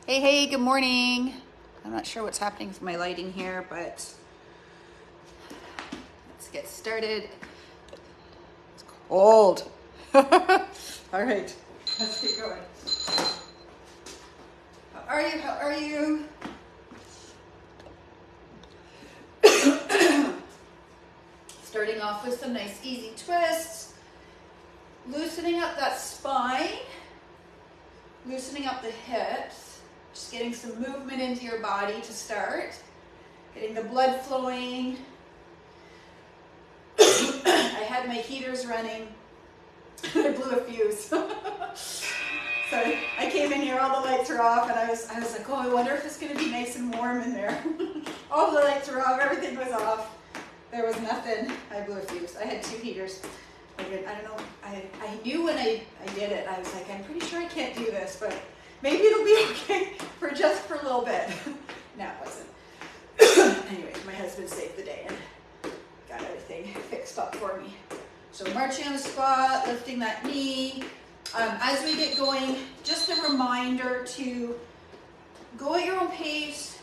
Hey, good morning. I'm not sure what's happening with my lighting here, but let's get started. It's cold. All right, let's get going. How are you? How are you? Starting off with some nice easy twists. Loosening up that spine. Loosening up the hips. Just getting some movement into your body to start. Getting the blood flowing. I had my heaters running. I blew a fuse. So I came in here, all the lights are off, and I was like, oh, I wonder if it's going to be nice and warm in there. All the lights were off, everything was off. There was nothing. I blew a fuse. I had 2 heaters. I don't know. I knew when I did it, I was like, I'm pretty sure I can't do this, but maybe it'll be okay for a little bit. No, it wasn't. Anyway, my husband saved the day and got everything fixed up for me. So marching on the spot, lifting that knee. As we get going, just a reminder to go at your own pace,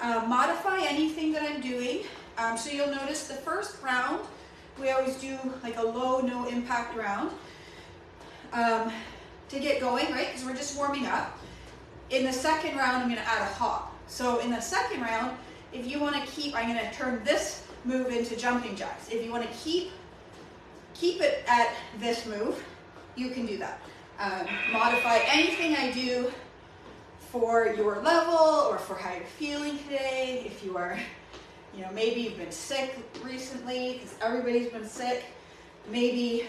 modify anything that I'm doing. So you'll notice the first round, we always do like a low, no impact round to get going, right? Because we're just warming up. In the second round, I'm going to add a hop. So in the second round, if you want to keep, I'm going to turn this move into jumping jacks. If you want to keep it at this move, you can do that. Modify anything I do for your level or for how you're feeling today. If you are, maybe you've been sick recently, because everybody's been sick. Maybe,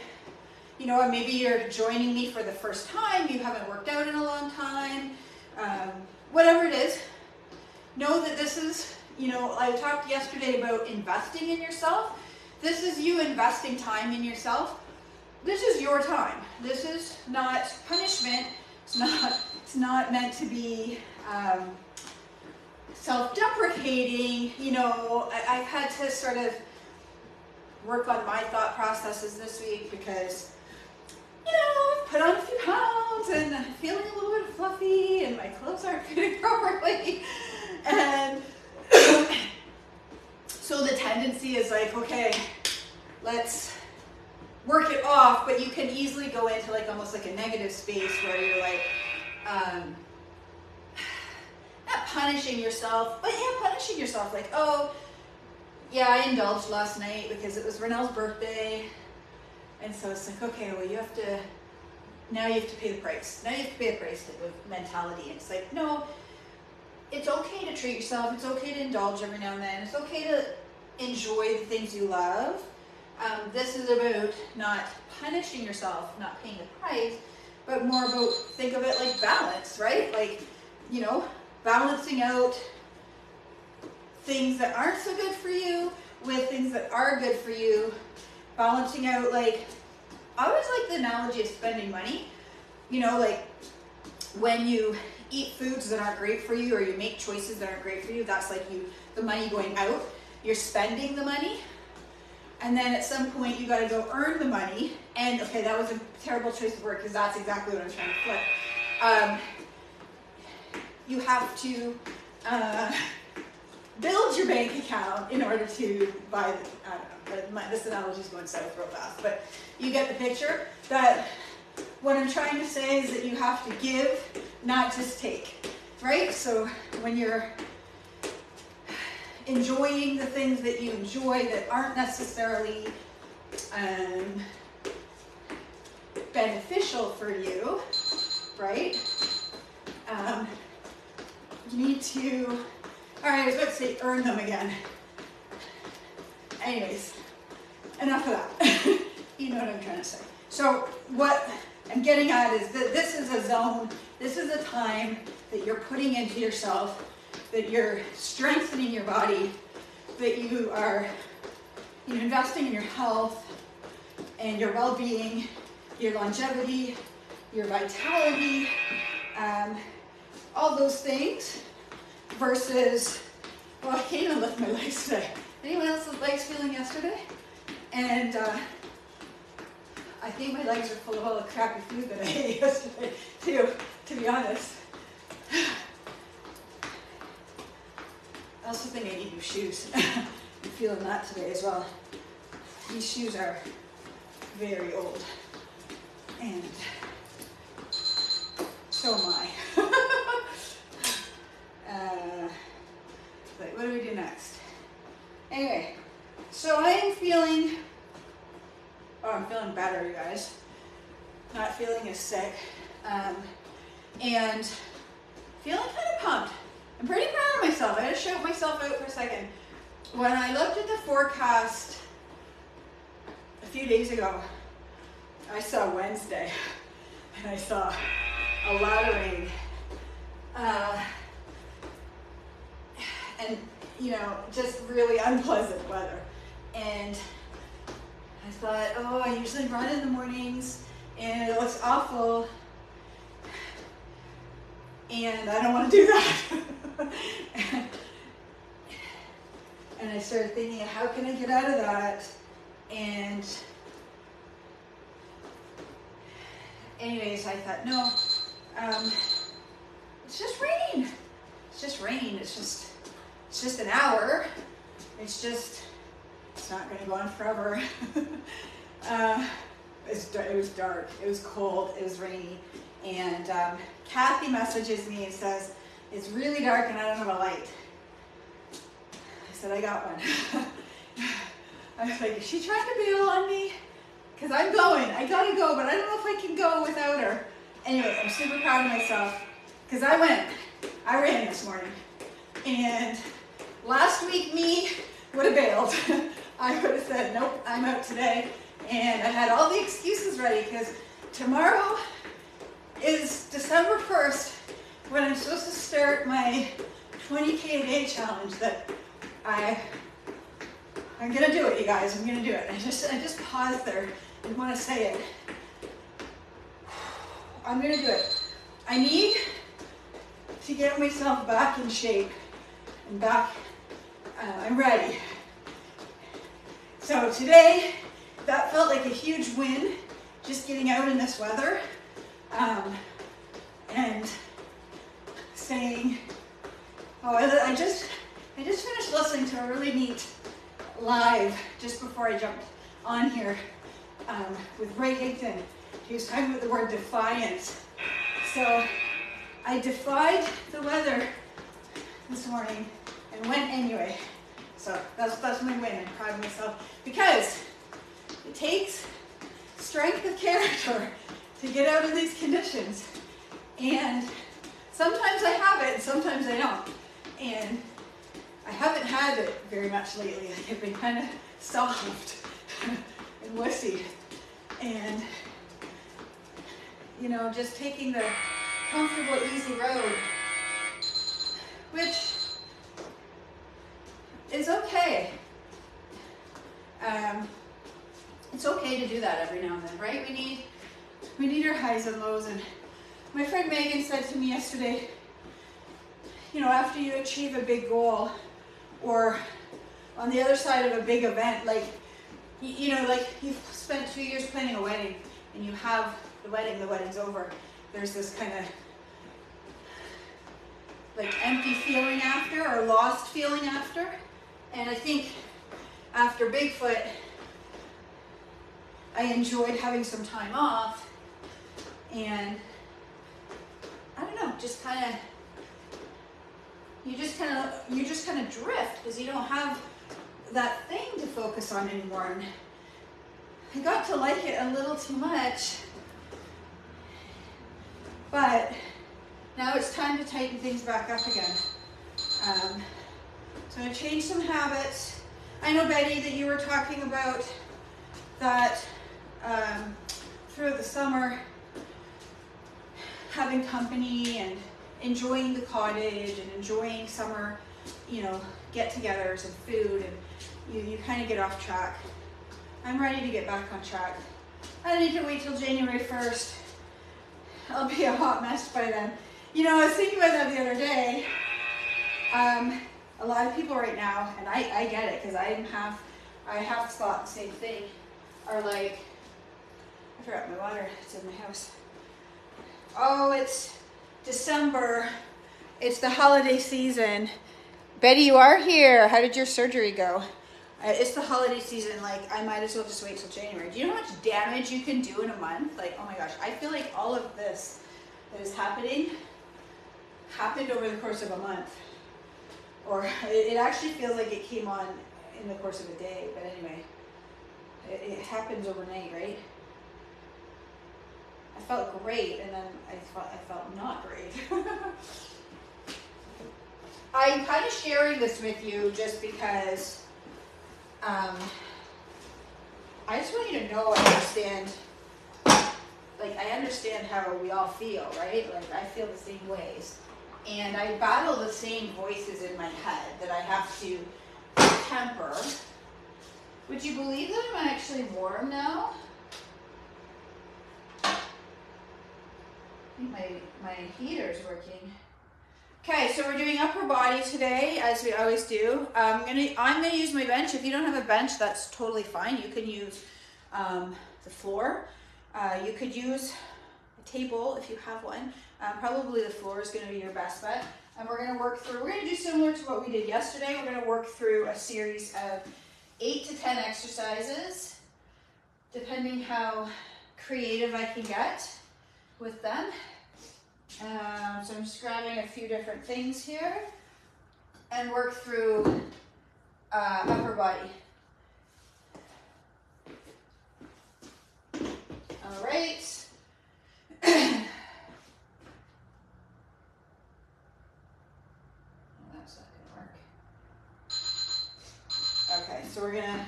maybe you're joining me for the first time. You haven't worked out in a long time. Whatever it is, know that this is, I talked yesterday about investing in yourself. This is you investing time in yourself. This is your time. This is not punishment. It's not meant to be self-deprecating. I've had to sort of work on my thought processes this week because, I've put on a few pounds and I'm feeling a little bit fluffy and my clothes aren't fitting properly. And so the tendency is like, okay, let's work it off, but you can easily go into like almost like a negative space where you're like, not punishing yourself, but yeah, punishing yourself. Like, oh, yeah, I indulged last night because it was Renelle's birthday. And so it's like, okay, well, now you have to pay the price. Now you have to pay the price with mentality. And it's like, no, it's okay to treat yourself. It's okay to indulge every now and then. It's okay to enjoy the things you love. This is about not punishing yourself, not paying the price, but more about, think of it like balance, right? Like, balancing out things that aren't so good for you with things that are good for you. Balancing out, like, I always like the analogy of spending money. Like when you eat foods that aren't great for you or you make choices that aren't great for you, that's like the money going out. You're spending the money. And then at some point you got to go earn the money. And okay, that was a terrible choice of word because that's exactly what I was trying to flip. You have to build your bank account in order to buy the, I don't know, this analogy is going south real fast, but you get the picture. That what I'm trying to say is that you have to give, not just take, right? So when you're enjoying the things that you enjoy that aren't necessarily beneficial for you, right? You need to, all right, I was about to say earn them again. Anyways, enough of that. You know what I'm trying to say. So what I'm getting at is that this is a zone, this is a time that you're putting into yourself, that you're strengthening your body, that you are investing in your health and your well-being, your longevity, your vitality, all those things, versus, well, I can't even lift my legs today. Anyone else's legs feeling yesterday? And I think my legs are full of all the crappy food that I ate yesterday, too, to be honest. I also think I need new shoes. I'm feeling that today as well. These shoes are very old, and so am I. But what do we do next? Anyway, so I am feeling, I'm feeling better, you guys. Not feeling as sick, and feeling kind of pumped. I'm pretty proud of myself. I had to shout myself out for a second. When I looked at the forecast a few days ago, I saw Wednesday, and I saw a lot of rain. And, you know, just really unpleasant weather. And I thought, oh, I usually run in the mornings, and it looks awful, and I don't want to do that. And I started thinking, how can I get out of that? And anyways, I thought, no, it's just rain. It's just rain. It's just an hour. It's not going to go on forever. It was dark. It was cold. It was rainy. And Kathy messages me and says, it's really dark and I don't have a light. I said, I got one. I was like, is she trying to bail on me? Because I'm going. I gotta go, but I don't know if I can go without her. Anyway, I'm super proud of myself because I ran this morning. And last week me would have bailed. I would have said, nope, I'm out today. And I had all the excuses ready because tomorrow is December 1st when I'm supposed to start my 20K a day challenge that I'm gonna do it, you guys. I'm gonna do it. I just paused there and want to say it. I'm gonna do it. I need to get myself back in shape and back. I'm ready. So today, that felt like a huge win, just getting out in this weather, and saying, oh, I just finished listening to a really neat live just before I jumped on here with Ray Higdon. He was talking about the word defiance. So I defied the weather this morning and went anyway. So that's my win. I'm proud of myself because it takes strength of character to get out of these conditions. And sometimes I have it and sometimes I don't. And I haven't had it very much lately. I've been kind of soft and wussy. And, you know, just taking the comfortable, easy road, which is okay. It's okay to do that every now and then, right? We need our highs and lows. And my friend Megan said to me yesterday, you know, after you achieve a big goal or on the other side of a big event, like, you know, like you've spent 2 years planning a wedding and you have the wedding's over. There's this kind of like empty feeling after or lost feeling after. And I think after Bigfoot, I enjoyed having some time off and I don't know, just kind of, you just kind of drift because you don't have that thing to focus on anymore. And I got to like it a little too much, but now it's time to tighten things back up again. So I'm going to change some habits. I know, Betty, that you were talking about that through the summer, having company and enjoying the cottage and enjoying summer, you know, get-togethers and food, and you kind of get off track. I'm ready to get back on track. I need to wait till January 1st. I'll be a hot mess by then. You know, I was thinking about that the other day. A lot of people right now, and I get it because I have thought the same thing, are like, I forgot my water, it's in my house. Oh, it's December, it's the holiday season, Betty, you are here. How did your surgery go? It's the holiday season. Like, I might as well just wait till January. Do you know how much damage you can do in a month? Like, oh my gosh, I feel like all of this that is happened over the course of a month. Or it actually feels like it came on in the course of a day. But anyway, it happens overnight, right? I felt great, and then I felt not great. I'm kind of sharing this with you just because I just want you to know I understand how we all feel, right? Like, I feel the same ways. And I battle the same voices in my head that I have to temper. Would you believe that I'm actually warm now? I think my heater's working. Okay, so we're doing upper body today, as we always do. I'm gonna use my bench. If you don't have a bench, that's totally fine. You can use the floor. You could use a table if you have one. Probably the floor is gonna be your best bet. And we're gonna do similar to what we did yesterday. We're gonna work through a series of 8 to 10 exercises, depending how creative I can get with them. So I'm just grabbing a few different things here and work through upper body. All right. That's not gonna work. Okay, so we're gonna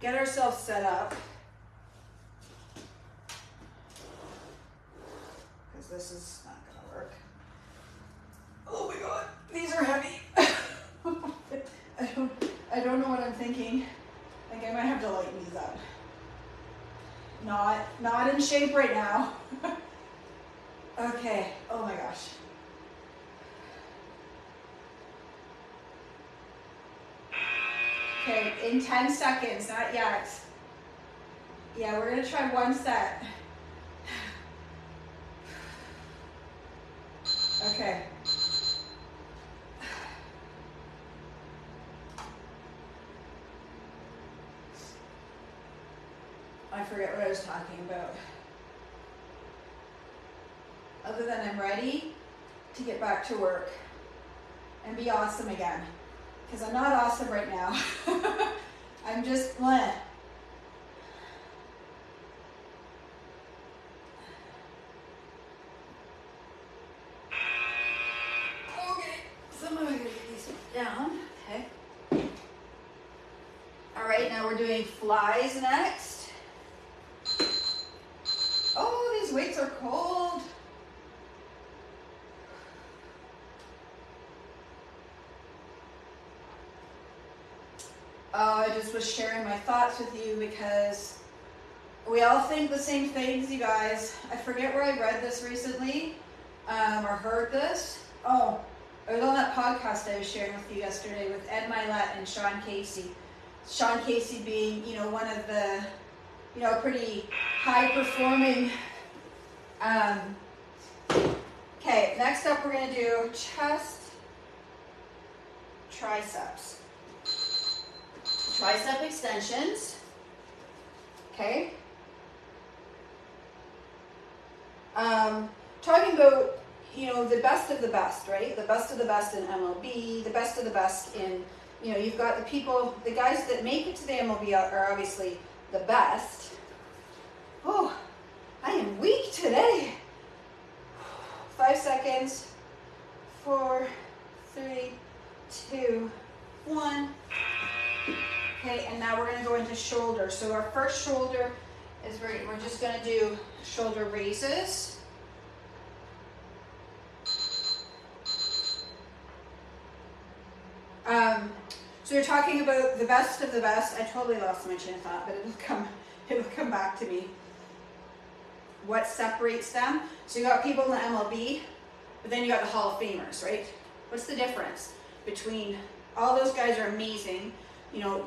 get ourselves set up. Because this is not gonna work. Oh my God, these are heavy. I don't know what I'm thinking. Like, I might have to lighten these up. Not in shape right now. Okay, oh my gosh. Okay, in 10 seconds, not yet. Yeah, we're gonna try one set. Okay. I forget what I was talking about. Other than I'm ready to get back to work and be awesome again. Because I'm not awesome right now. I'm just bleh. Okay, so I'm gonna get these down. Okay. All right, now we're doing flies next. Oh, these weights are cold. I just was sharing my thoughts with you because we all think the same things, you guys. I forget where I read this recently or heard this. Oh, it was on that podcast I was sharing with you yesterday with Ed Milet and Sean Casey. Sean Casey being, one of the, pretty high-performing. Okay, next up we're going to do chest, triceps. Tricep extensions. Okay. Talking about, the best of the best, right? The best of the best in MLB, the best of the best in, you've got the guys that make it to the MLB are obviously the best. Oh, I am weak today. 5 seconds. 4, 3, 2, 1. Okay, and now we're going to go into shoulder. So our first shoulder is we're just going to do shoulder raises. So you're talking about the best of the best. I totally lost my train of thought, but it'll come back to me. What separates them? So you got people in the MLB, but then you got the Hall of Famers, right? What's the difference between all those guys are amazing,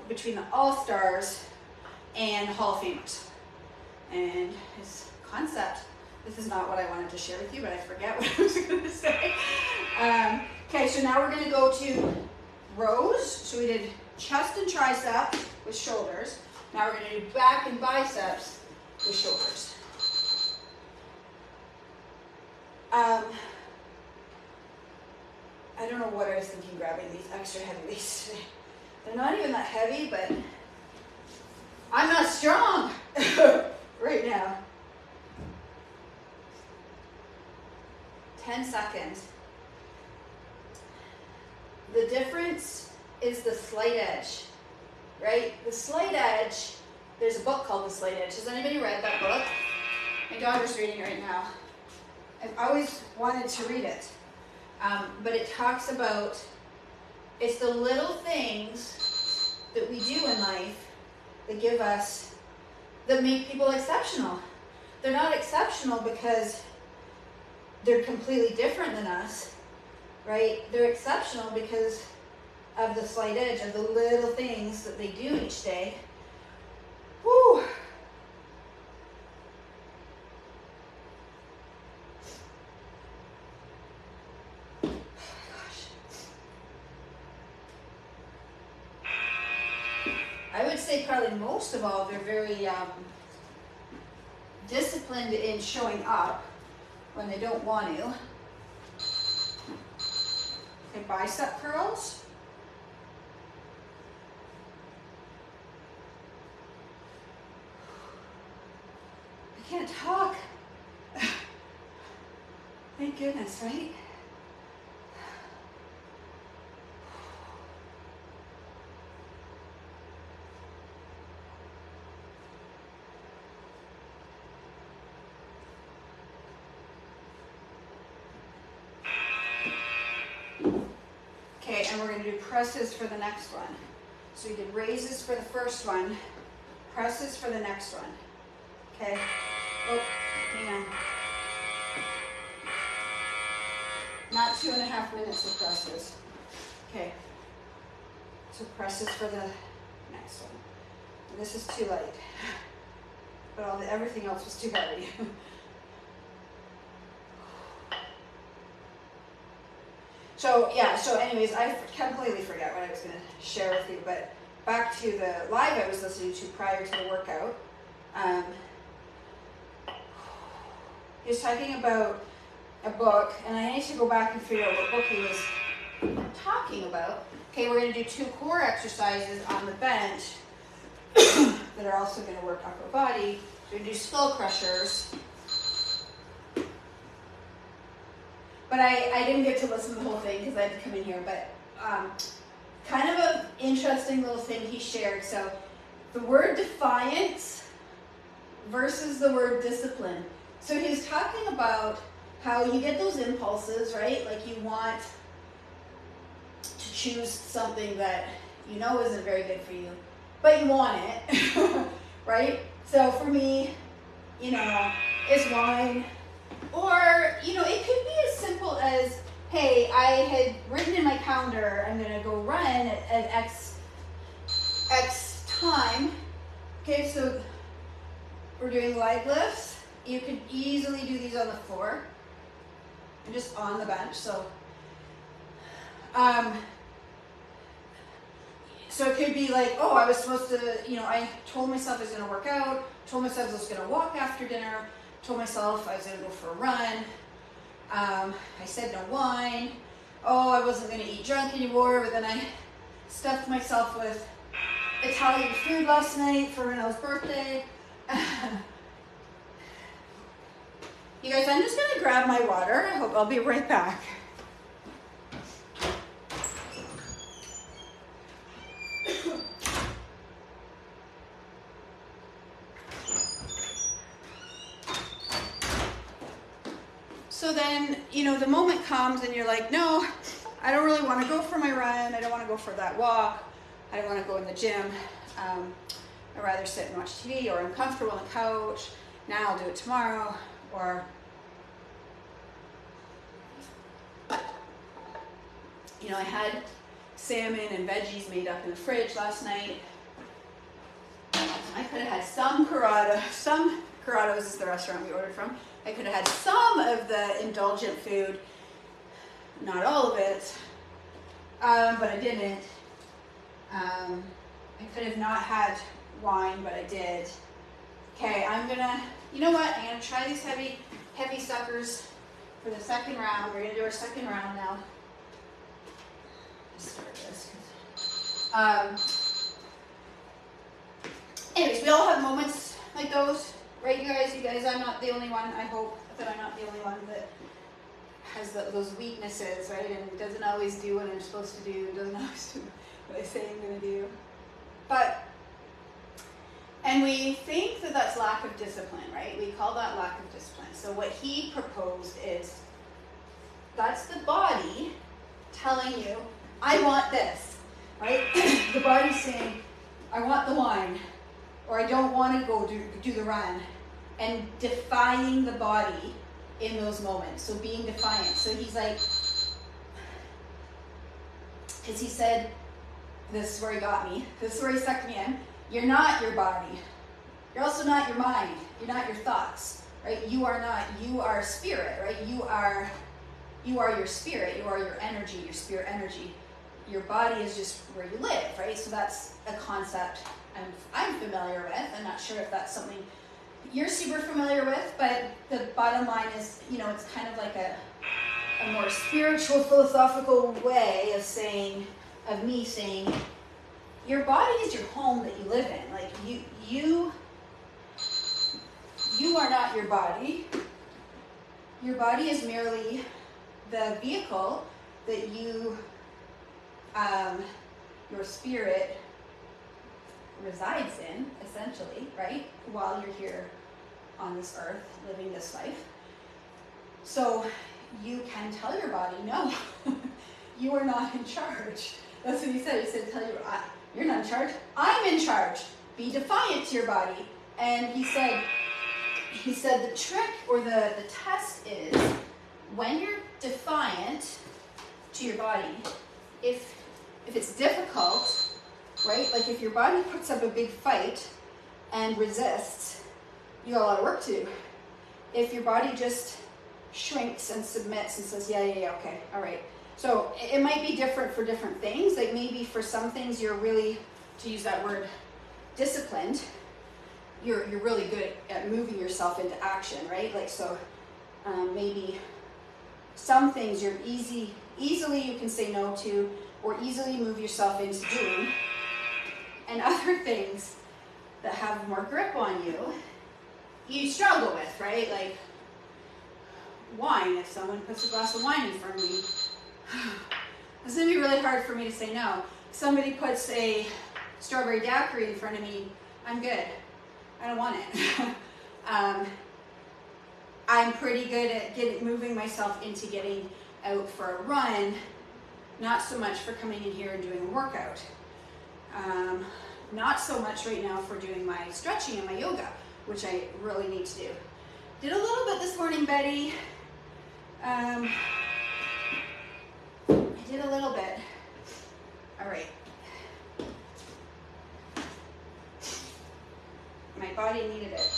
between the All-Stars and the Hall of Famers? And his concept, this is not what I wanted to share with you, but I forget what I was going to say. Okay, so now we're going to go to rows. So we did chest and triceps with shoulders. Now we're going to do back and biceps with shoulders. I don't know what I was thinking grabbing these extra heavy weights today. They're not even that heavy, but I'm not strong right now. 10 seconds. The difference is the slight edge, right? The slight edge, there's a book called The Slight Edge. Has anybody read that book? My daughter's reading it right now. I've always wanted to read it. But it talks about, it's the little things that we do in life that give us, that make people exceptional. They're not exceptional because they're completely different than us, right? They're exceptional because of the slight edge, of the little things that they do each day. Whew. I would say probably most of all, they're very disciplined in showing up when they don't want to. Okay, bicep curls. I can't talk. Thank goodness, right? Okay, and we're going to do presses for the next one. So we did raises for the first one, presses for the next one. Okay. Oh, hang on. Not 2.5 minutes of presses. Okay. So presses for the next one. And this is too light. But everything else was too heavy. So yeah, so anyways, I completely forgot what I was going to share with you, but back to the live I was listening to prior to the workout. He was talking about a book, and I need to go back and figure out what book he was talking about. Okay, we're going to do 2 core exercises on the bench that are also going to work upper body. We're going to do skull crushers. But I didn't get to listen to the whole thing because I had to come in here, but kind of an interesting little thing he shared. So the word defiance versus the word discipline. So he was talking about how you get those impulses, right? Like you want to choose something that you know isn't very good for you, but you want it, right? So for me, you know, it's wine. Or, you know, it could be as simple as, hey, I had written in my calendar, I'm going to go run at X time. Okay, so we're doing leg lifts. You could easily do these on the floor and just on the bench. So, so it could be like, oh, I was supposed to, you know, I told myself I was going to work out, told myself I was going to walk after dinner, told myself I was going to go for a run. I said no wine. Oh, I wasn't going to eat junk anymore, but then I stuffed myself with Italian food last night for Renault's birthday. You guys, I'm just going to grab my water. I hope I'll be right back. So then, you know, the moment comes and you're like, no, I don't really want to go for my run. I don't want to go for that walk. I don't want to go in the gym. I'd rather sit and watch TV, or I'm comfortable on the couch. Now I'll do it tomorrow. Or, you know, I had salmon and veggies made up in the fridge last night. I could have had some Corrado's is the restaurant we ordered from. I could have had some of the indulgent food, not all of it. but I didn't. I could have not had wine, but I did. Okay, I'm gonna, you know what? I'm gonna try these heavy suckers for the second round. We're gonna do our second round now. Just start this. Anyways, we all have moments like those, right, you guys? You guys, I'm not the only one. I hope that I'm not the only one that has those weaknesses, right? And doesn't always do what I'm supposed to do, doesn't always do what I say I'm going to do. And we think that that's lack of discipline, right? We call that lack of discipline. So what he proposed is, that's the body telling you, I want this, right? The body's saying, I want the wine, or I don't want to go do the run, and defying the body in those moments. So being defiant. So he's like, because he said, this is where he got me, this is where he sucked me in, you're not your body. You're also not your mind. You're not your thoughts, right? You are not, you are spirit, right? You are your spirit, you are your energy, your spirit energy. Your body is just where you live, right? So that's a concept I'm familiar with. I'm not sure if that's something you're super familiar with, but the bottom line is, you know, it's kind of like a more spiritual, philosophical way of saying, of me saying, your body is your home that you live in. Like you are not your body. Your body is merely the vehicle that you, your spirit resides in, essentially, right? While you're here on this earth, living this life. So you can tell your body, no, you are not in charge. That's what he said. He said, tell you, you're not in charge. I'm in charge. Be defiant to your body. And he said the trick or the test is when you're defiant to your body, if it's difficult, right? Like if your body puts up a big fight and resists, you got a lot of work to do. If your body just shrinks and submits and says, yeah, okay, all right. So it might be different for different things. Like maybe for some things you're really, to use that word, disciplined. You're really good at moving yourself into action, right? Like so, maybe some things you're easily you can say no to, or easily move yourself into doing, and other things that have more grip on you, you struggle with, right? Like wine. If someone puts a glass of wine in front of me, it's gonna be really hard for me to say no. If somebody puts a strawberry daiquiri in front of me, I'm good. I don't want it. I'm pretty good at moving myself into getting out for a run, not so much for coming in here and doing a workout. Not so much right now for doing my stretching and my yoga, which I really need to do. Did a little bit this morning, Betty. I did a little bit. All right. My body needed it.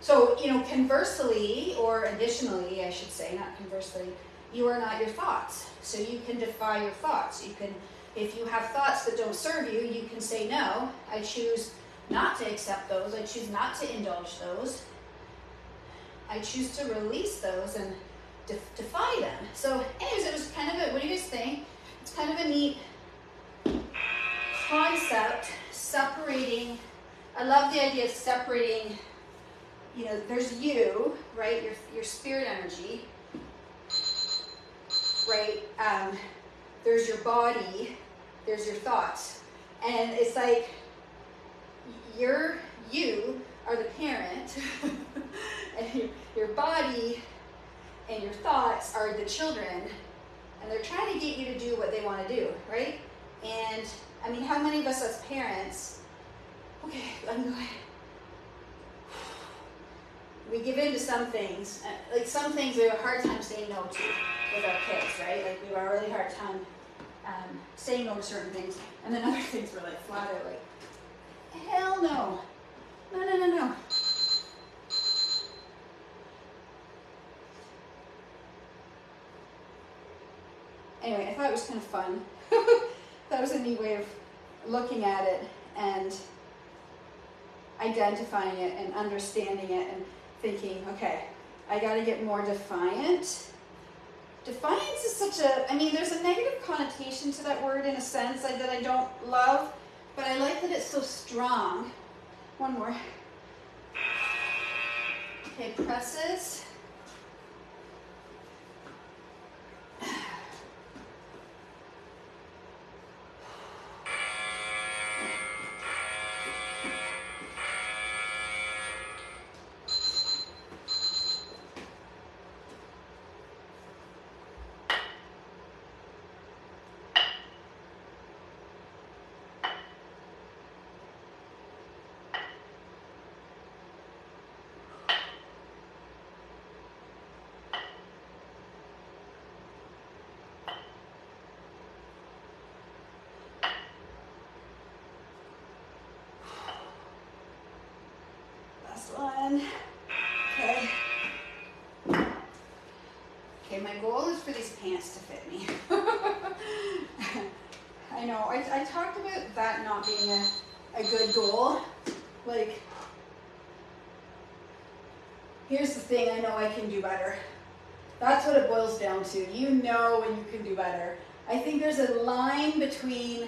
So, you know, conversely, or additionally, I should say, not conversely, you are not your thoughts. So you can defy your thoughts. You can, if you have thoughts that don't serve you, you can say, no, I choose not to accept those. I choose not to indulge those. I choose to release those and defy them. So anyways, it was kind of a, what do you guys think? It's kind of a neat concept, separating. I love the idea of separating, you know, there's you, right? Your spirit energy, right? There's your body, there's your thoughts. And it's like, you are the parent, and your body and your thoughts are the children, and they're trying to get you to do what they want to do, right? And I mean, how many of us as parents, okay, I'm going, we give in to some things, like some things we have a hard time saying no to with our kids, right? Like we have a really hard time saying no to certain things, and then other things we're like flat out like, hell no. No. Anyway, I thought it was kind of fun. That was a neat way of looking at it and identifying it and understanding it and thinking, okay, I got to get more defiant. Defiance is such a, I mean, there's a negative connotation to that word in a sense that I don't love, but I like that it's so strong. One more. Okay, presses. One. Okay. Okay, my goal is for these pants to fit me. I know, I talked about that not being a good goal. Like, here's the thing, I know I can do better. That's what it boils down to. You know when you can do better. I think there's a line between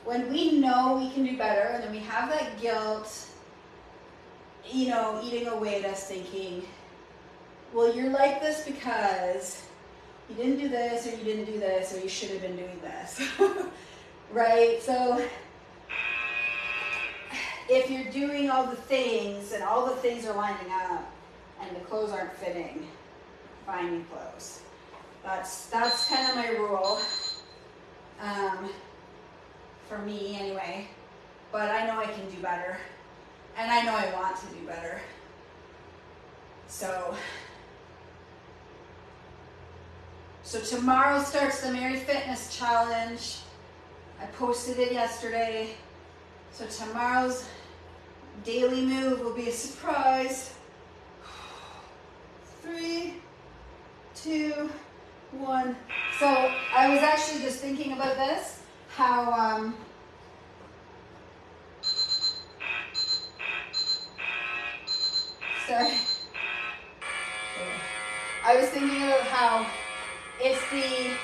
when we know we can do better and then we have that guilt, you know, eating away at us thinking, well, you're like this because you didn't do this, or you didn't do this, or you should have been doing this, right? So if you're doing all the things and all the things are lining up and the clothes aren't fitting, find new clothes. That's kind of my rule, for me anyway, but I know I can do better. And I know I want to do better. So tomorrow starts the Mary Fitness Challenge. I posted it yesterday. So tomorrow's daily move will be a surprise. 3, 2, 1. So I was actually just thinking about this, how sorry. I was thinking about how it's the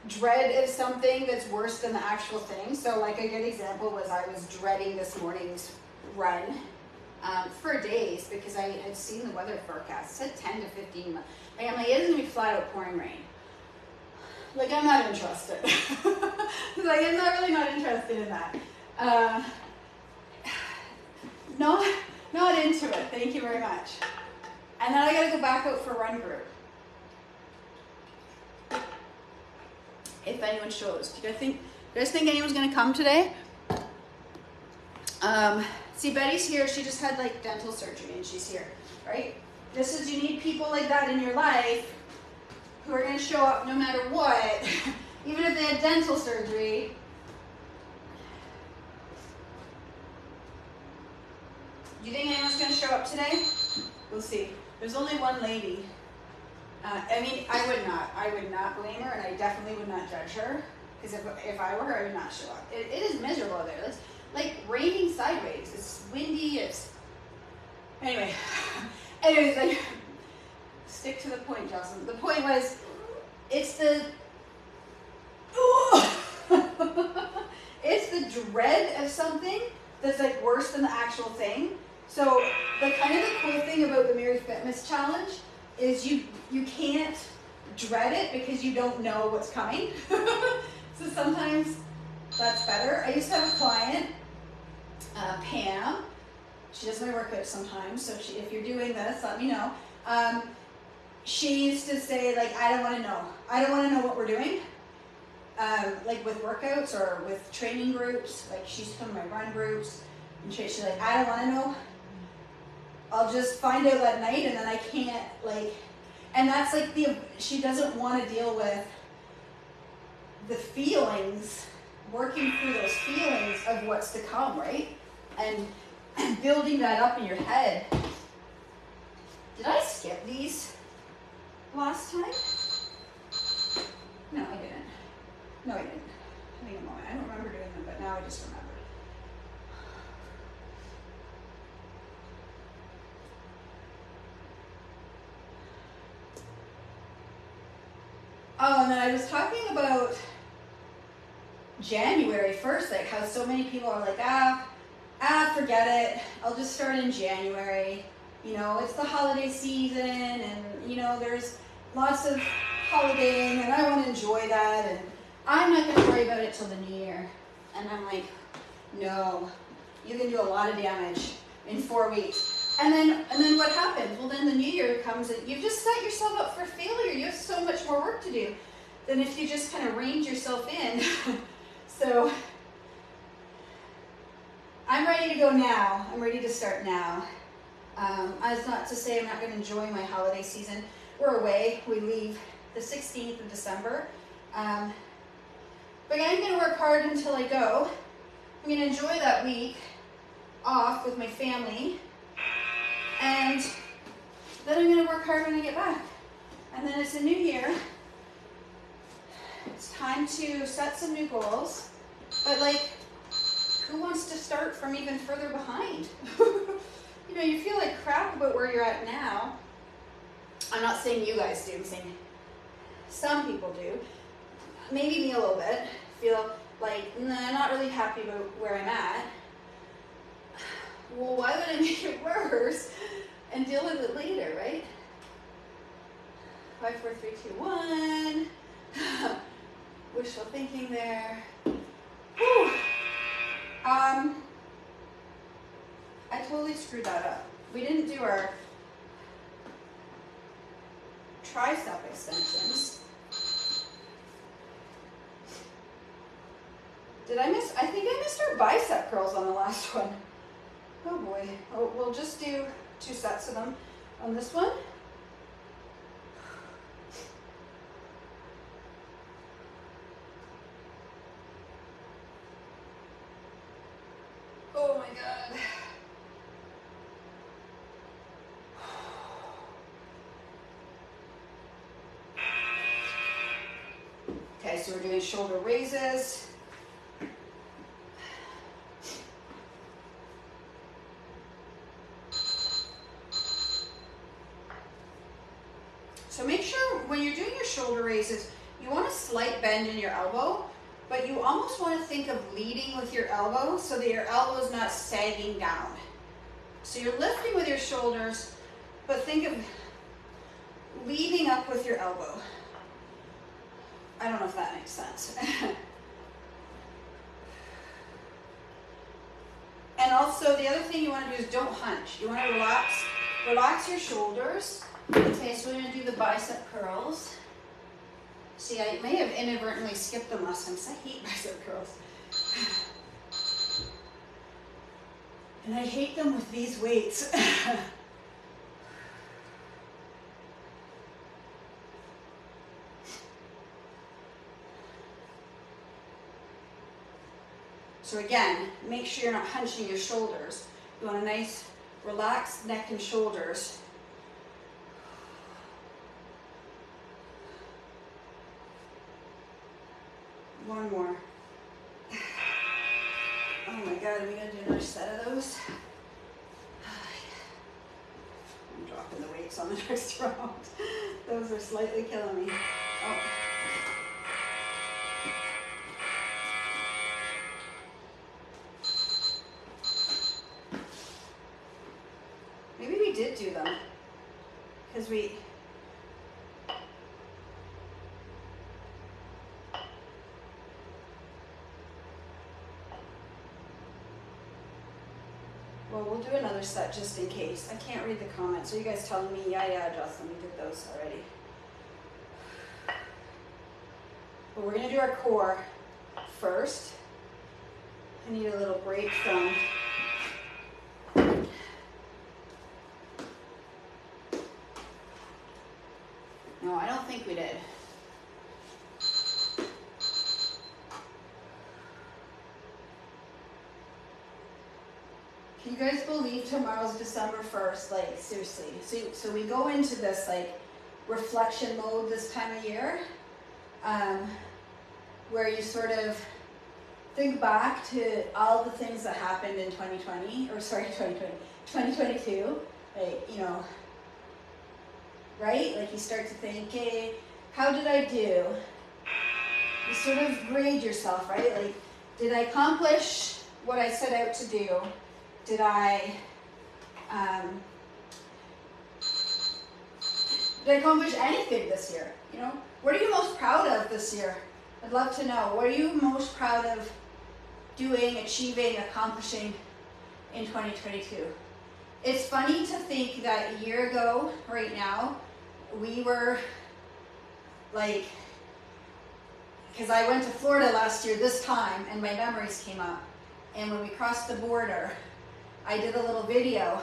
dread of something that's worse than the actual thing. So like a good example was I was dreading this morning's run for days because I had seen the weather forecast. It said 10 to 15 months. Like, I'm like, it isn't going to be flat out pouring rain. Like, I'm not interested. Like, I'm not really not interested in that. Not into it, thank you very much. And then I gotta go back out for run group. If anyone shows. Do you guys think anyone's gonna come today? See, Betty's here, she just had like dental surgery and she's here, right? This is, you need people like that in your life who are gonna show up no matter what, even if they had dental surgery. Do you think anyone's going to show up today? We'll see. There's only one lady. I mean, I would not blame her, and I definitely would not judge her. Because if I were her, I would not show up. It is miserable there. It's like raining sideways. It's windy. It's anyways. Like, stick to the point, Jocelyn. The point was, it's the it's the dread of something that's like worse than the actual thing. So the kind of the cool thing about the Mary Fitness Challenge is you can't dread it because you don't know what's coming. So sometimes that's better. I used to have a client, Pam. She does my workouts sometimes. So if you're doing this, let me know. She used to say, like, I don't want to know. I don't want to know what we're doing. Like with workouts or with training groups. Like, she used to come to my run groups. And she's like, I don't want to know. I'll just find out that night and then I can't, like, and that's like she doesn't want to deal with the feelings, working through those feelings of what's to come, right? And building that up in your head. Did I skip these last time? No, I didn't. Hang on a moment. I don't remember doing them, but now I just remembered. Oh, and then I was talking about January 1st, like how so many people are like, forget it. I'll just start in January. You know, it's the holiday season and, you know, there's lots of holidaying and I want to enjoy that and I'm not going to worry about it till the new year. And I'm like, no, you can do a lot of damage in 4 weeks. And then what happens? Well, then the new year comes and you've just set yourself up for failure. You have so much more work to do than if you just kind of reined yourself in. So I'm ready to go now. I'm ready to start now. As not to say I'm not going to enjoy my holiday season. We're away. We leave the 16th of December. But I'm going to work hard until I go. I'm going to enjoy that week off with my family. And then I'm going to work hard when I get back. And then it's a new year. It's time to set some new goals. But like, who wants to start from even further behind? You know, you feel like crap about where you're at now. I'm not saying you guys do, I'm saying some people do. Maybe me a little bit. Feel like, nah, I'm not really happy about where I'm at. Well, why would I make it worse and deal with it later, right? 5, 4, 3, 2, 1. Wishful thinking there. Whew. I totally screwed that up. We didn't do our tricep extensions. Did I miss? I think I missed our bicep curls on the last one. Oh boy. Oh, we'll just do 2 sets of them on this one. Oh my God. Okay, so we're doing shoulder raises. So make sure when you're doing your shoulder raises, you want a slight bend in your elbow, but you almost want to think of leading with your elbow so that your elbow is not sagging down. So you're lifting with your shoulders, but think of leading up with your elbow. I don't know if that makes sense. And also the other thing you want to do is don't hunch. You want to relax your shoulders. Okay, so we're going to do the bicep curls. See, I may have inadvertently skipped them last time because I hate bicep curls. And I hate them with these weights. So again, make sure you're not hunching your shoulders. You want a nice relaxed neck and shoulders. One more. Oh my God, are we gonna do another set of those? I'm dropping the weights on the next round. Those are slightly killing me. Oh. Maybe we did do them, because well, we'll do another set just in case. I can't read the comments. Are you guys telling me, yeah, Jocelyn, we did those already? But we're going to do our core first. I need a little break from no, I don't think we did. Can you guys believe tomorrow's December 1st? Like, seriously. So we go into this, like, reflection mode this time of year. where you sort of think back to all the things that happened in 2022, like, you know, right? Like you start to think, hey, how did I do? You sort of grade yourself, right? Like, did I accomplish what I set out to do? Did I accomplish anything this year? You know, what are you most proud of this year? I'd love to know. What are you most proud of doing, achieving, accomplishing in 2022? It's funny to think that a year ago, right now, we were like, because I went to Florida last year this time and my memories came up. And when we crossed the border, I did a little video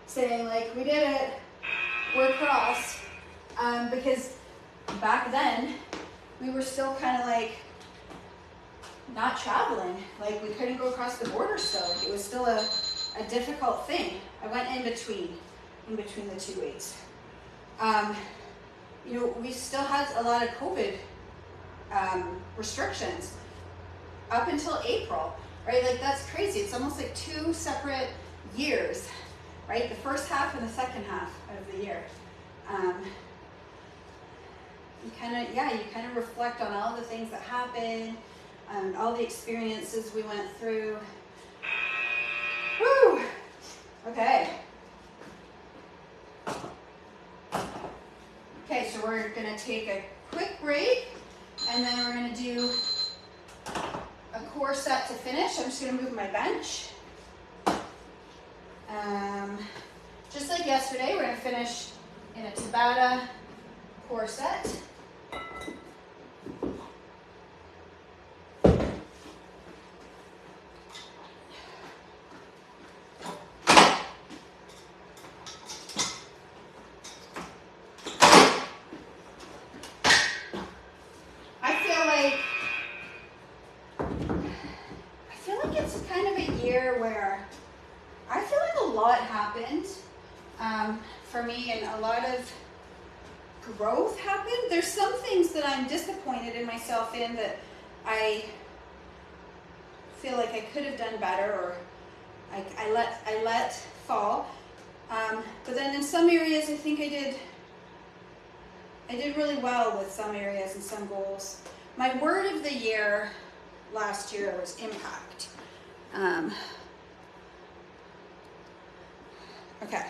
saying like, we did it, we're across. Because back then, we were still kind of like not traveling. Like we couldn't go across the border still. It was still a difficult thing. I went in between the two ways. You know, we still had a lot of COVID restrictions up until April, right? Like that's crazy. It's almost like 2 separate years, right? The first half and the second half of the year. You kind of reflect on all the things that happened, all the experiences we went through. Woo! Okay. Okay, so we're gonna take a quick break, and then we're gonna do a core set to finish. I'm just gonna move my bench. Just like yesterday, we're gonna finish in a Tabata core set. I feel like it's kind of a year where I feel like a lot happened for me, and a lot of growth happened. There's some things that I'm disappointed in myself in that I feel like I could have done better, or I let fall. But then in some areas, I think I did really well with some areas and some goals. My word of the year last year was impact. Okay,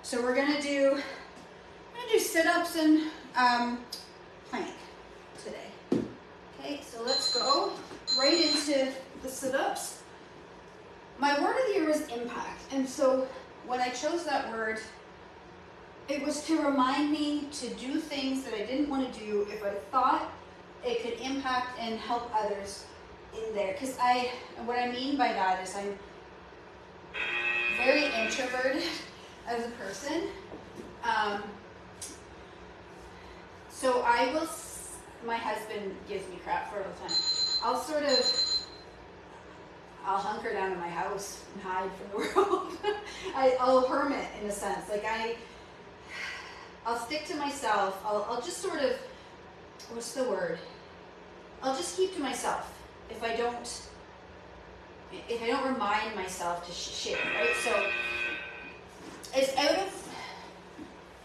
so we're gonna do sit-ups and plank today. Okay, so let's go right into the sit-ups. My word of the year was impact, and so when I chose that word, it was to remind me to do things that I didn't want to do if I thought it could impact and help others in there. Because what I mean by that is I'm very introverted as a person. So my husband gives me crap for it all the time. I'll hunker down in my house and hide from the world. I'll hermit in a sense. Like I'll stick to myself. I'll just sort of, what's the word? I'll just keep to myself if I don't remind myself to share, right? So it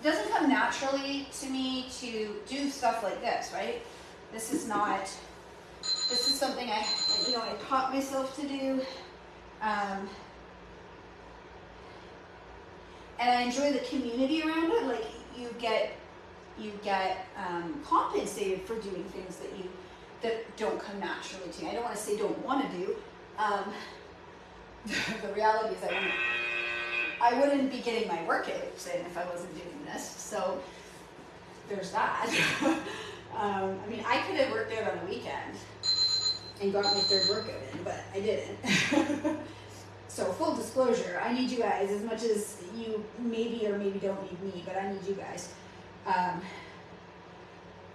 doesn't come naturally to me to do stuff like this, right? This is something I taught myself to do. And I enjoy the community around it. Like you get compensated for doing things that don't come naturally to me. I don't want to say don't want to do. The reality is I wouldn't be getting my workouts in if I wasn't doing this. So there's that. I mean, I could have worked out on the weekend and got my 3rd workout in, but I didn't. So full disclosure, I need you guys as much as you maybe or maybe don't need me, but I need you guys.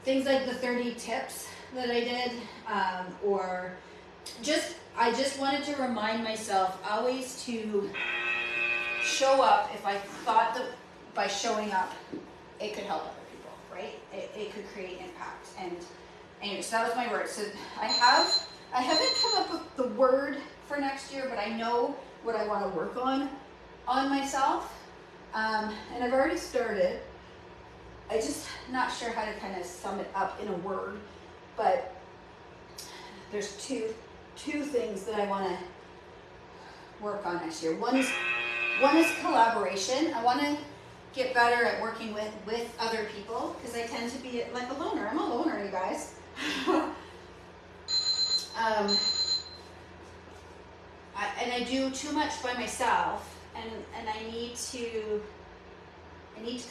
Things like the 30 tips that I did, or I just wanted to remind myself always to show up if I thought that by showing up it could help other people, right? It could create impact. And Anyway, so that was my word. So I haven't come up with the word for next year, but I know what I want to work on myself. And I've already started. I just not sure how to kind of sum it up in a word, but there's two things that I want to work on next year. One is collaboration. I want to get better at working with other people, because I tend to be like a loner. I'm a loner, you guys. And I do too much by myself, and I need to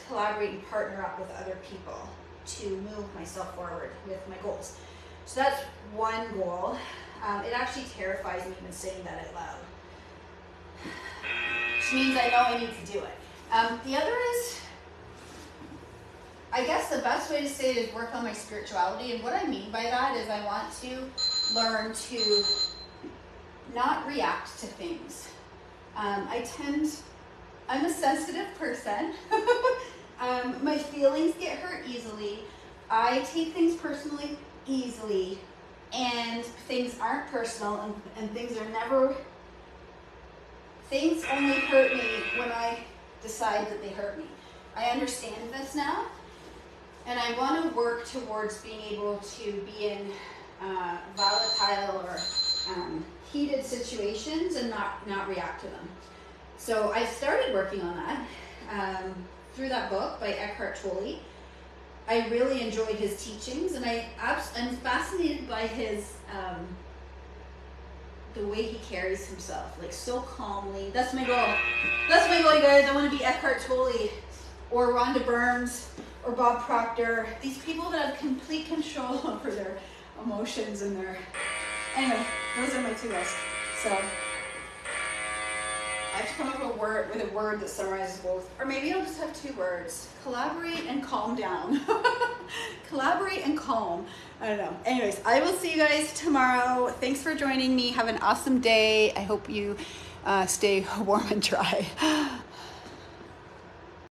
collaborate and partner up with other people to move myself forward with my goals. So that's one goal. It actually terrifies me even saying that out loud, which means I know I need to do it. The other is, I guess the best way to say it is work on my spirituality. And what I mean by that is I want to learn to not react to things. I'm a sensitive person. My feelings get hurt easily. I take things personally easily, and things aren't personal, and things only hurt me when I decide that they hurt me. I understand this now, and I want to work towards being able to be in volatile or heated situations and not react to them. So I started working on that through that book by Eckhart Tolle. I really enjoyed his teachings, and I'm fascinated by his the way he carries himself, like so calmly. That's my goal. That's my goal, you guys. I want to be Eckhart Tolle or Rhonda Burns or Bob Proctor. These people that have complete control over their emotions and their... Anyway, those are my two goals. So I have to come up with a word that summarizes both. Or maybe I'll just have two words. Collaborate and calm down. Collaborate and calm. I don't know. Anyways, I will see you guys tomorrow. Thanks for joining me. Have an awesome day. I hope you stay warm and dry.